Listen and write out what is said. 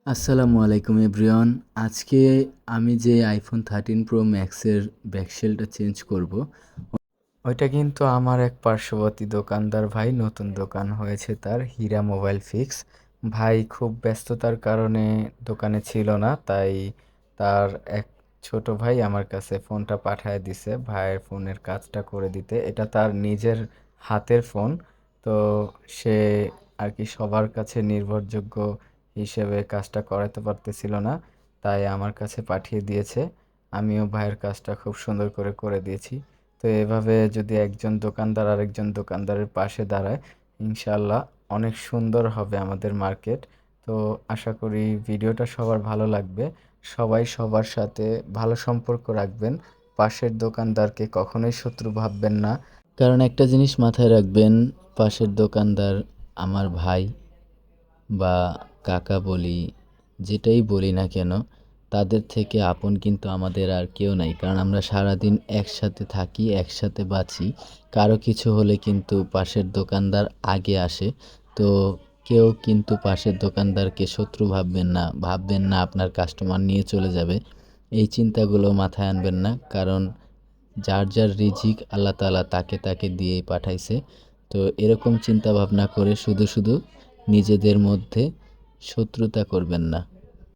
আসসালামু আলাইকুম এভরিওয়ান। আজকে আমি যে আইফোন 13 প্রো ম্যাক্সের ব্যাকশেলটা চেঞ্জ করব, ওইটা কিন্তু আমার এক পার্শ্ববর্তী দোকানদার ভাই, নতুন দোকান হয়েছে তার, হীরা মোবাইল ফিক্স। ভাই খুব ব্যস্ততার কারণে দোকানে ছিল না, তাই তার এক ছোট ভাই আমার কাছে ফোনটা পাঠায় দিছে ভাইয়ের ফোনের কাজটা করে দিতে। এটা তার নিজের হাতের ফোন, তো সে আর কি সবার কাছে নির্ভরযোগ্য হিসেবে কাজটা করাতে পারতেছিল না, তাই আমার কাছে পাঠিয়ে দিয়েছে। আমিও ভাইয়ের কাজটা খুব সুন্দর করে করে দিয়েছি। তো এভাবে যদি একজন দোকানদার আরেকজন দোকানদারের পাশে দাঁড়ায়, ইনশাল্লাহ অনেক সুন্দর হবে আমাদের মার্কেট। তো আশা করি ভিডিওটা সবার ভালো লাগবে। সবাই সবার সাথে ভালো সম্পর্ক রাখবেন, পাশের দোকানদারকে কখনোই শত্রু ভাববেন না। কারণ একটা জিনিস মাথায় রাখবেন, পাশের দোকানদার আমার ভাই বা কাকা বলি, যেটাই বলি না কেন, তাদের থেকে আপন কিন্তু আমাদের আর কেউ নাই। কারণ আমরা সারাদিন একসাথে থাকি, একসাথে বাঁচি। কারো কিছু হলে কিন্তু পাশের দোকানদার আগে আসে। তো কেউ কিন্তু পাশের দোকানদারকে শত্রু ভাববেন না, ভাববেন না আপনার কাস্টমার নিয়ে চলে যাবে। এই চিন্তাগুলো মাথায় আনবেন না, কারণ যার যার রিজিক আল্লাহ তাআলা তাকে তাকে দিয়েই পাঠাইছে। তো এরকম চিন্তা ভাবনা করে শুধু শুধু নিজেদের মধ্যে শত্রুতা করবেন না।